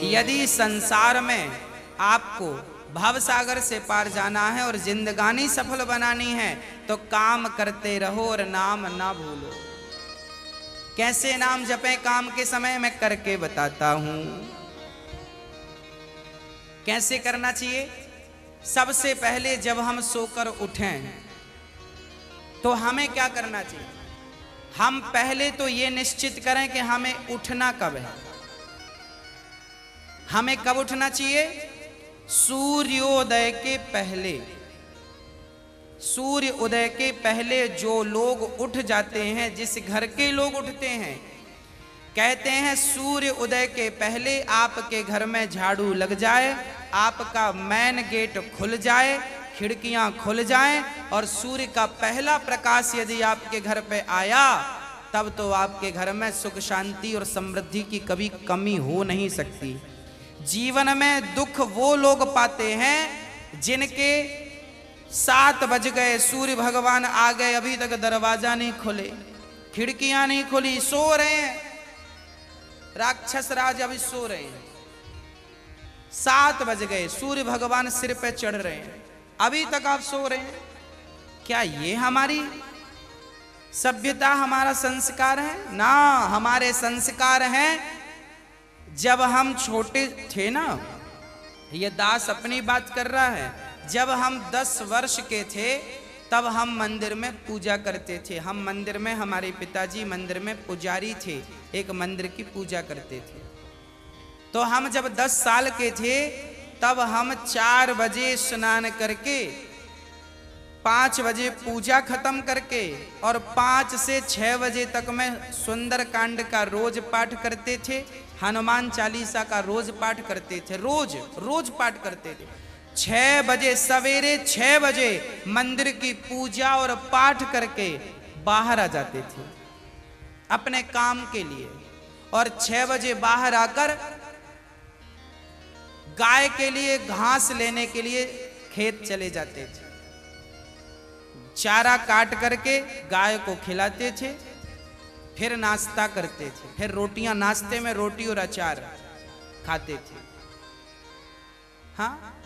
यदि संसार में आपको भव सागर से पार जाना है और जिंदगानी सफल बनानी है तो काम करते रहो और नाम ना भूलो। कैसे नाम जपें काम के समय, मैं करके बताता हूं। कैसे करना चाहिए? सबसे पहले जब हम सोकर उठें तो हमें क्या करना चाहिए? हम पहले तो ये निश्चित करें कि हमें उठना कब है। हमें कब उठना चाहिए? सूर्योदय के पहले। सूर्य उदय के पहले जो लोग उठ जाते हैं, जिस घर के लोग उठते हैं, कहते हैं सूर्य उदय के पहले आपके घर में झाड़ू लग जाए, आपका मेन गेट खुल जाए, खिड़कियां खुल जाएं और सूर्य का पहला प्रकाश यदि आपके घर पे आया तब तो आपके घर में सुख शांति और समृद्धि की कभी कमी हो नहीं सकती। जीवन में दुख वो लोग पाते हैं जिनके 7 बज गए, सूर्य भगवान आ गए, अभी तक दरवाजा नहीं खुले, खिड़कियां नहीं खुली, सो रहे हैं, राक्षस राज अभी सो रहे हैं। 7 बज गए, सूर्य भगवान सिर पे चढ़ रहे हैं, अभी तक आप सो रहे हैं। क्या ये हमारी सभ्यता, हमारा संस्कार है? ना, हमारे संस्कार हैं जब हम छोटे थे ना, ये दास अपनी बात कर रहा है, जब हम 10 वर्ष के थे तब हम मंदिर में पूजा करते थे। हम मंदिर में, हमारे पिताजी मंदिर में पुजारी थे, एक मंदिर की पूजा करते थे। तो हम जब 10 साल के थे तब हम 4 बजे स्नान करके 5 बजे पूजा खत्म करके और 5 से 6 बजे तक में सुंदर कांड का रोज पाठ करते थे, हनुमान चालीसा का रोज पाठ करते थे, रोज पाठ करते थे। 6 बजे, सवेरे 6 बजे मंदिर की पूजा और पाठ करके बाहर आ जाते थे अपने काम के लिए, और 6 बजे बाहर आकर गाय के लिए घास लेने के लिए खेत चले जाते थे। चारा काट करके गाय को खिलाते थे, फिर नाश्ता करते थे, फिर रोटियां, नाश्ते में रोटी और अचार खाते थे। हाँ,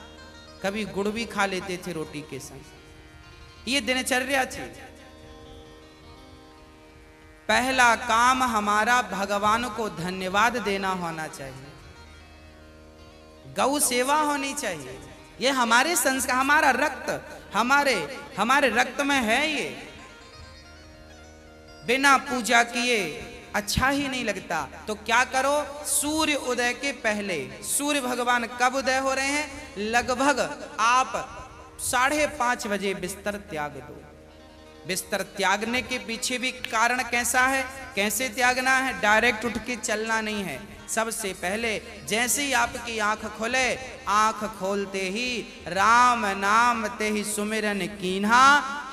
कभी गुड़ भी खा लेते थे रोटी के संग। ये दिनचर्या थी। पहला काम हमारा भगवान को धन्यवाद देना होना चाहिए, गौ सेवा होनी चाहिए। ये हमारे संस्कार, हमारा रक्त, हमारे रक्त में है ये। बिना पूजा किए अच्छा ही नहीं लगता। तो क्या करो? सूर्य उदय के पहले, सूर्य भगवान कब उदय हो रहे हैं? लगभग आप 5:30 बजे बिस्तर त्याग दो। बिस्तर त्यागने के पीछे भी कारण कैसा है, कैसे त्यागना है? डायरेक्ट उठ के चलना नहीं है। सबसे पहले जैसे ही आपकी आंख खुले, आंख खोलते ही राम नाम ते ही सुमिरन कीन्हा,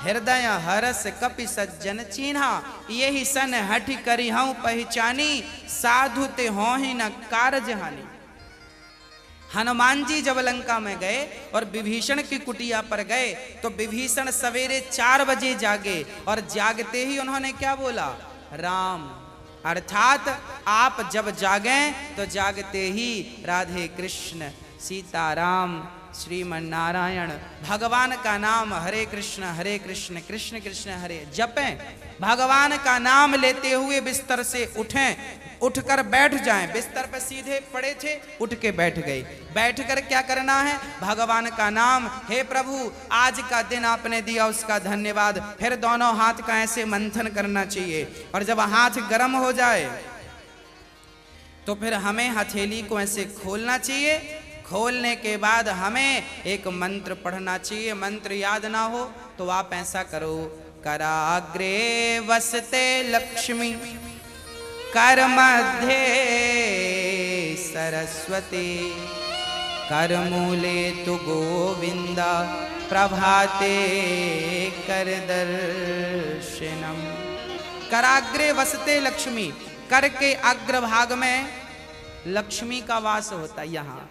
हृदय हरस कपि सज्जन चीन्हा, यही सन हठ करी हूं पहचानी, साधु ते हो ही न कारज हानि। हनुमान जी जब लंका में गए और विभीषण की कुटिया पर गए तो विभीषण सवेरे 4 बजे जागे और जागते ही उन्होंने क्या बोला? राम। अर्थात आप जब जागें तो जागते ही राधे कृष्ण, सीताराम, श्रीमन नारायण, भगवान का नाम हरे कृष्ण कृष्ण कृष्ण हरे जपें। भगवान का नाम लेते हुए बिस्तर से उठें, उठकर बैठ जाएं। बिस्तर पर सीधे पड़े थे, उठ के बैठ गए। बैठकर क्या करना है? भगवान का नाम, हे प्रभु आज का दिन आपने दिया उसका धन्यवाद। फिर दोनों हाथ का ऐसे मंथन करना चाहिए, और जब हाथ गर्म हो जाए तो फिर हमें हथेली को ऐसे खोलना चाहिए। खोलने के बाद हमें एक मंत्र पढ़ना चाहिए। मंत्र याद ना हो तो आप ऐसा करो, कराग्रे वसते लक्ष्मी, कर मध्य सरस्वती, कर मूले तु गोविंदा, प्रभाते कर दर्शनम। कराग्रे वसते लक्ष्मी, कर के अग्रभाग में लक्ष्मी का वास होता है। यहाँ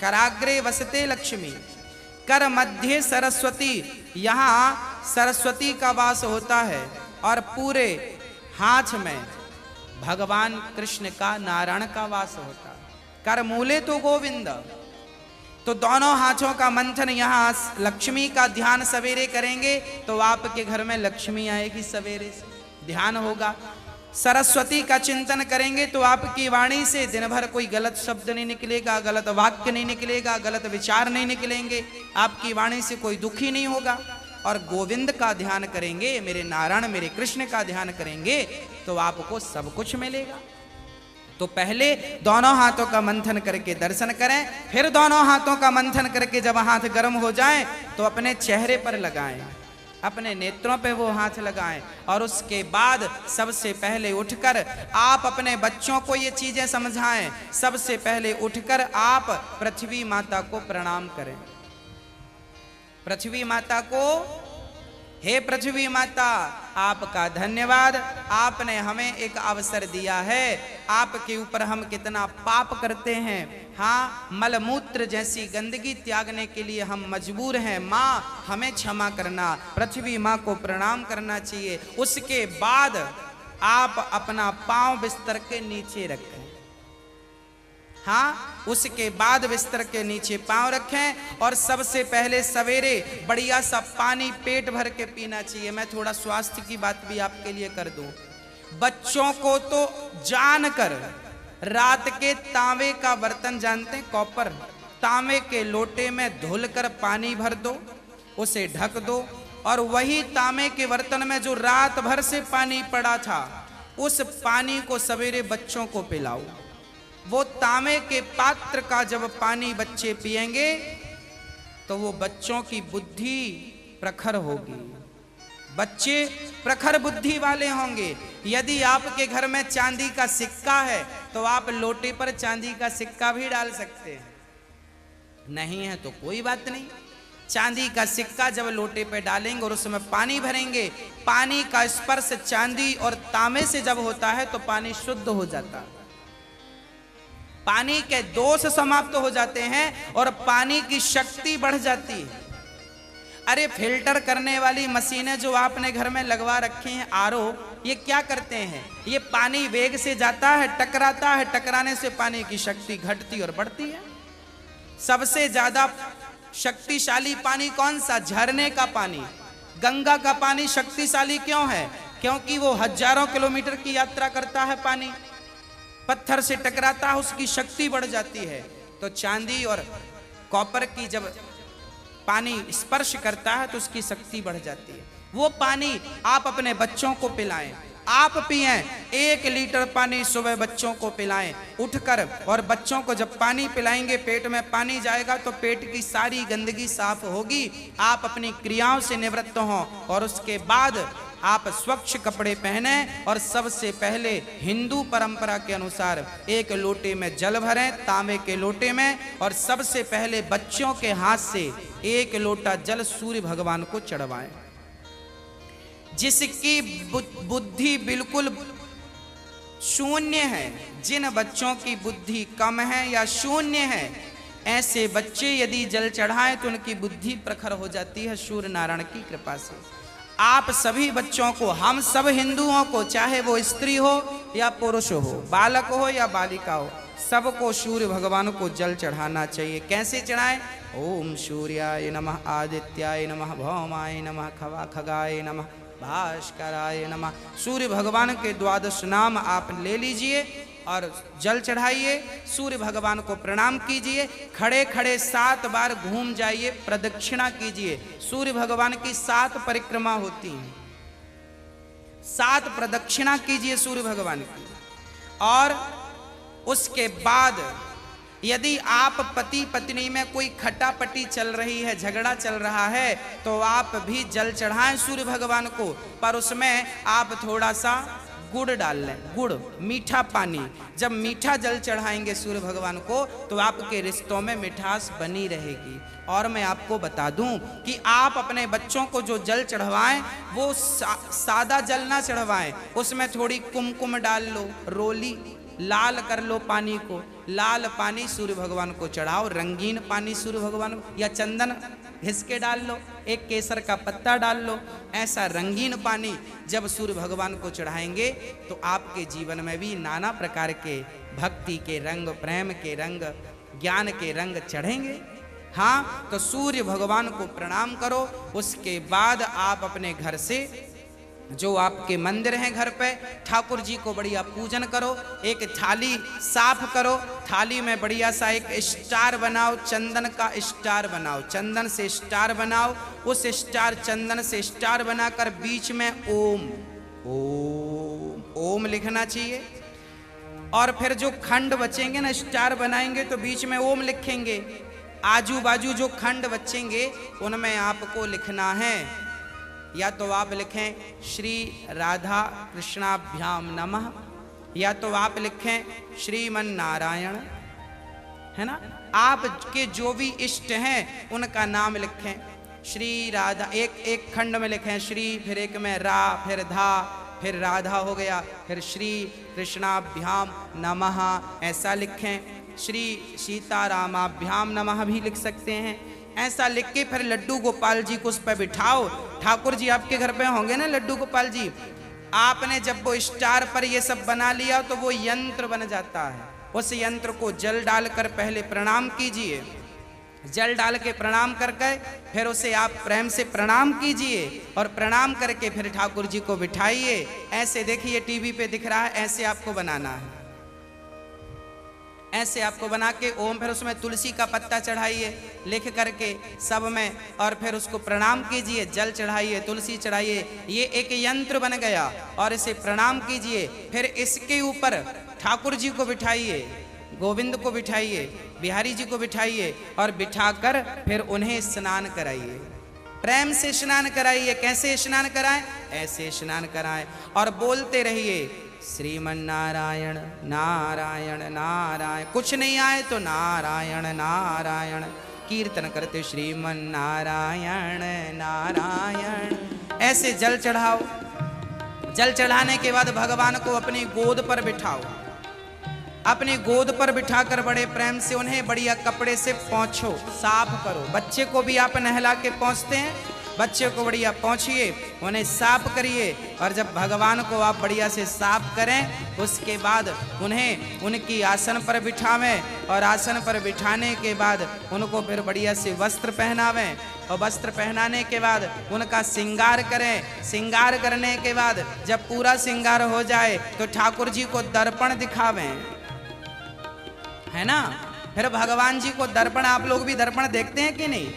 कराग्रे वसते लक्ष्मी, कर मध्य सरस्वती, यहाँ सरस्वती का वास होता है, और पूरे हाथ में भगवान कृष्ण का, नारायण का वास होता है। कर मूले तो गोविंद। तो दोनों हाथों का मंथन, यहाँ लक्ष्मी का ध्यान सवेरे करेंगे तो आपके घर में लक्ष्मी आएगी, सवेरे से ध्यान होगा। सरस्वती का चिंतन करेंगे तो आपकी वाणी से दिन भर कोई गलत शब्द नहीं निकलेगा, गलत वाक्य नहीं निकलेगा, गलत विचार नहीं निकलेंगे, आपकी वाणी से कोई दुखी नहीं होगा। और गोविंद का ध्यान करेंगे, मेरे नारायण मेरे कृष्ण का ध्यान करेंगे तो आपको सब कुछ मिलेगा। तो पहले दोनों हाथों का मंथन करके दर्शन करें, फिर दोनों हाथों का मंथन करके जब हाथ गर्म हो जाए तो अपने चेहरे पर लगाएं, अपने नेत्रों पे वो हाथ लगाएं। और उसके बाद सबसे पहले उठकर आप अपने बच्चों को ये चीजें समझाएं। सबसे पहले उठकर आप पृथ्वी माता को प्रणाम करें। पृथ्वी माता को, हे पृथ्वी माता, आपका धन्यवाद, आपने हमें एक अवसर दिया है। आपके ऊपर हम कितना पाप करते हैं, हाँ, मलमूत्र जैसी गंदगी त्यागने के लिए हम मजबूर हैं। माँ हमें क्षमा करना, पृथ्वी माँ को प्रणाम करना चाहिए। उसके बाद आप अपना पांव बिस्तर के नीचे रखें, हाँ, उसके बाद बिस्तर के नीचे पांव रखें। और सबसे पहले सवेरे बढ़िया सा पानी पेट भर के पीना चाहिए। मैं थोड़ा स्वास्थ्य की बात भी आपके लिए कर दूं। बच्चों को तो जानकर रात के तांबे का बर्तन जानते हैं, कॉपर, तांबे के लोटे में धुलकर पानी भर दो, उसे ढक दो, और वही तांबे के बर्तन में जो रात भर से पानी पड़ा था उस पानी को सवेरे बच्चों को पिलाओ। वो तांबे के पात्र का जब पानी बच्चे पिएंगे तो वो बच्चों की बुद्धि प्रखर होगी, बच्चे प्रखर बुद्धि वाले होंगे। यदि आपके घर में चांदी का सिक्का है तो आप लोटे पर चांदी का सिक्का भी डाल सकते हैं, नहीं है तो कोई बात नहीं। चांदी का सिक्का जब लोटे पे डालेंगे और उसमें पानी भरेंगे, पानी का स्पर्श चांदी और तांबे से जब होता है तो पानी शुद्ध हो जाता है, पानी के दोष समाप्त हो जाते हैं और पानी की शक्ति बढ़ जाती है। अरे फिल्टर करने वाली मशीनें जो आपने घर में लगवा रखी हैं, आरओ, ये क्या करते हैं? ये पानी वेग से जाता है, टकराता है, टकराने से पानी की शक्ति घटती और बढ़ती है। सबसे ज्यादा शक्तिशाली पानी कौन सा? झरने का पानी। गंगा का पानी शक्तिशाली क्यों है? क्योंकि वो हजारों किलोमीटर की यात्रा करता है, पानी पत्थर से टकराता है, उसकी शक्ति बढ़ जाती है। तो चांदी और कॉपर की जब पानी स्पर्श करता है तो उसकी शक्ति बढ़ जाती है। वो पानी आप अपने बच्चों को पिलाएं, आप पिएं। 1 लीटर पानी सुबह बच्चों को पिलाएं उठकर, और बच्चों को जब पानी पिलाएंगे पेट में पानी जाएगा तो पेट की सारी गंदगी साफ होगी। आप अपनी क्रियाओं से निवृत्त हों और उसके बाद आप स्वच्छ कपड़े पहने और सबसे पहले हिंदू परंपरा के अनुसार 1 लोटे में जल भरें, तांबे के लोटे में, और सबसे पहले बच्चों के हाथ से 1 लोटा जल सूर्य भगवान को चढ़वाएं। जिसकी बुद्धि बिल्कुल शून्य है, जिन बच्चों की बुद्धि कम है या शून्य है, ऐसे बच्चे यदि जल चढ़ाएं तो उनकी बुद्धि प्रखर हो जाती है सूर्य नारायण की कृपा से। आप सभी बच्चों को, हम सब हिंदुओं को, चाहे वो स्त्री हो या पुरुष हो, बालक हो या बालिका हो, सबको सूर्य भगवान को जल चढ़ाना चाहिए। कैसे चढ़ाएं? ओम सूर्याय नमः, आदित्याय नमः, भौमाय नमः, खगाय नमः, भास्कराय नमः। सूर्य भगवान के 12 नाम आप ले लीजिए और जल चढ़ाइए, सूर्य भगवान को प्रणाम कीजिए, खड़े खड़े 7 बार घूम जाइए, प्रदक्षिणा कीजिए। सूर्य भगवान की 7 परिक्रमा होती हैं, 7 प्रदक्षिणा कीजिए सूर्य भगवान की। और उसके बाद यदि आप पति पत्नी में कोई खटापटी चल रही है, झगड़ा चल रहा है, तो आप भी जल चढ़ाएं सूर्य भगवान को, पर उसमें आप थोड़ा सा गुड़ डाल लें, गुड़, मीठा पानी। जब मीठा जल चढ़ाएंगे सूर्य भगवान को तो आपके रिश्तों में मिठास बनी रहेगी। और मैं आपको बता दूं कि आप अपने बच्चों को जो जल चढ़वाएं वो सादा जल ना चढ़वाएं, उसमें थोड़ी कुमकुम डाल लो, रोली लाल कर लो पानी को, लाल पानी सूर्य भगवान को चढ़ाओ, रंगीन पानी सूर्य भगवान को, या चंदन घिस के डाल लो, एक केसर का पत्ता डाल लो। ऐसा रंगीन पानी जब सूर्य भगवान को चढ़ाएंगे तो आपके जीवन में भी नाना प्रकार के भक्ति के रंग, प्रेम के रंग, ज्ञान के रंग चढ़ेंगे। हाँ, तो सूर्य भगवान को प्रणाम करो। उसके बाद आप अपने घर से, जो आपके मंदिर हैं घर पे, ठाकुर जी को बढ़िया पूजन करो। एक थाली साफ करो, थाली में बढ़िया सा एक स्टार बनाओ, चंदन का स्टार बनाओ, चंदन से स्टार बनाओ। उस स्टार, चंदन से स्टार बनाकर बीच में ओम ओम ओम लिखना चाहिए। और फिर जो खंड बचेंगे ना, स्टार बनाएंगे तो बीच में ओम लिखेंगे। आजू बाजू जो खंड बचेंगे उनमें आपको लिखना है, या तो आप लिखें श्री राधा कृष्णाभ्याम नमः, या तो आप लिखें श्रीमन नारायण, है ना। आपके जो भी इष्ट हैं उनका नाम लिखें। श्री राधा, एक खंड में लिखें श्री, फिर एक में रा, फिर धा, फिर राधा हो गया, फिर श्री कृष्णाभ्याम नमः ऐसा लिखें। श्री सीतारामाभ्याम नमः भी लिख सकते हैं। ऐसा लिख के फिर लड्डू गोपाल जी को उस पर बिठाओ। ठाकुर जी आपके घर पे होंगे ना, लड्डू गोपाल जी। आपने जब वो स्टार पर ये सब बना लिया तो वो यंत्र बन जाता है। उस यंत्र को जल डालकर पहले प्रणाम कीजिए। जल डाल के प्रणाम करके फिर उसे आप प्रेम से प्रणाम कीजिए, और प्रणाम करके फिर ठाकुर जी को बिठाइए। ऐसे देखिए टीवी पे दिख रहा है, ऐसे आपको बनाना है। ऐसे आपको बना के ओम, फिर उसमें तुलसी का पत्ता चढ़ाइए लिख करके सब में, और फिर उसको प्रणाम कीजिए, जल चढ़ाइए, तुलसी चढ़ाइए। ये एक यंत्र बन गया, और इसे प्रणाम कीजिए। फिर इसके ऊपर ठाकुर जी को बिठाइए, गोविंद को बिठाइए, बिहारी जी को बिठाइए, और बिठाकर फिर उन्हें स्नान कराइए। प्रेम से स्नान कराइए। कैसे स्नान कराएं? ऐसे स्नान कराएं, और बोलते रहिए श्रीमन नारायण नारायण नारायण। कुछ नहीं आए तो नारायण नारायण कीर्तन करते श्रीमन नारायण नारायण। ऐसे जल चढ़ाओ। जल चढ़ाने के बाद भगवान को अपनी गोद पर बिठाओ। अपनी गोद पर बिठाकर बड़े प्रेम से उन्हें बढ़िया कपड़े से पोंछो, साफ करो। बच्चे को भी आप नहला के पोंछते हैं, बच्चे को बढ़िया पोंछिए, उन्हें साफ करिए। और जब भगवान को आप बढ़िया से साफ करें, उसके बाद उन्हें उनकी आसन पर बिठावें, और आसन पर बिठाने के बाद उनको फिर बढ़िया से वस्त्र पहनावें, और वस्त्र पहनाने के बाद उनका श्रृंगार करें। श्रृंगार करने के बाद जब पूरा श्रृंगार हो जाए तो ठाकुर जी को दर्पण दिखावें, है ना। फिर भगवान जी को दर्पण, आप लोग भी दर्पण देखते हैं कि नहीं?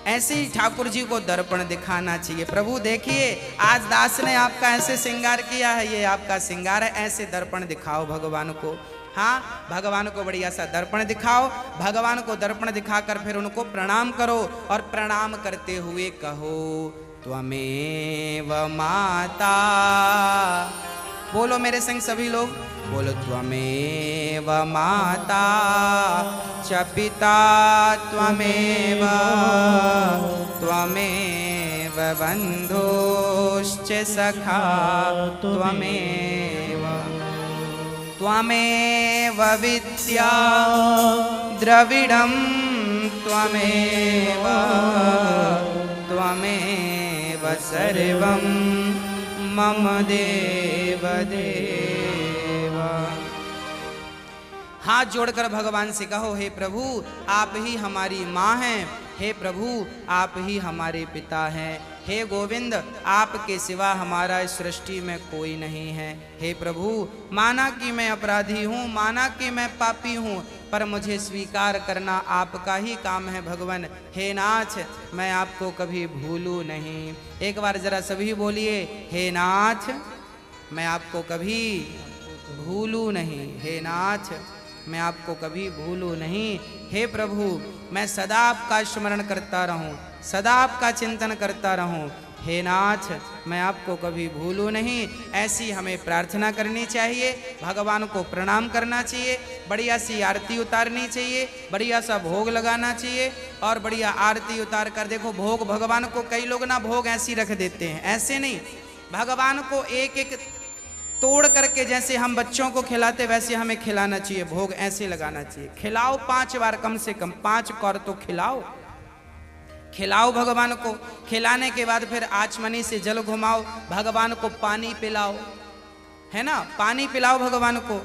ऐसे ही ठाकुर जी को दर्पण दिखाना चाहिए। प्रभु देखिए, आज दास ने आपका ऐसे श्रृंगार किया है, ये आपका श्रृंगार है। ऐसे दर्पण दिखाओ भगवान को। हाँ, भगवान को बढ़िया सा दर्पण दिखाओ। भगवान को दर्पण दिखाकर फिर उनको प्रणाम करो, और प्रणाम करते हुए कहो त्वमेव माता। बोलो मेरे संग सभी लोग, बोलो त्वमेव माता च पिता त्वमेव, त्वमेव बन्धुश्च सखा त्वमेव, त्वमेव विद्या द्रविडं त्वमेव, त्वमेव सर्वं मम देव देव। हाथ जोड़कर भगवान से कहो, हे प्रभु आप ही हमारी माँ हैं, हे प्रभु आप ही हमारे पिता हैं, हे गोविंद आपके सिवा हमारा इस सृष्टि में कोई नहीं है। हे प्रभु, माना कि मैं अपराधी हूँ, माना कि मैं पापी हूँ, पर मुझे स्वीकार करना आपका ही काम है भगवान। हे नाथ, मैं आपको कभी भूलूं नहीं। एक बार जरा सभी बोलिए, हे नाथ मैं आपको कभी भूलूं नहीं। हे नाथ मैं आपको कभी भूलूं नहीं। हे प्रभु, मैं सदा आपका स्मरण करता रहूं, सदा आपका चिंतन करता रहूं। हे नाथ, मैं आपको कभी भूलूं नहीं। ऐसी हमें प्रार्थना करनी चाहिए, भगवान को प्रणाम करना चाहिए, बढ़िया सी आरती उतारनी चाहिए, बढ़िया सा भोग लगाना चाहिए। और बढ़िया आरती उतार कर देखो, भोग भगवान को कई लोग ना भोग ऐसी रख देते हैं, ऐसे नहीं। भगवान को एक एक तोड़ करके जैसे हम बच्चों को खिलाते वैसे हमें खिलाना चाहिए, भोग ऐसे लगाना चाहिए। खिलाओ 5 बार, कम से कम 5 कौर तो खिलाओ, खिलाओ भगवान को। खिलाने के बाद फिर आचमनी से जल घुमाओ, भगवान को पानी पिलाओ, है ना, पानी पिलाओ भगवान को।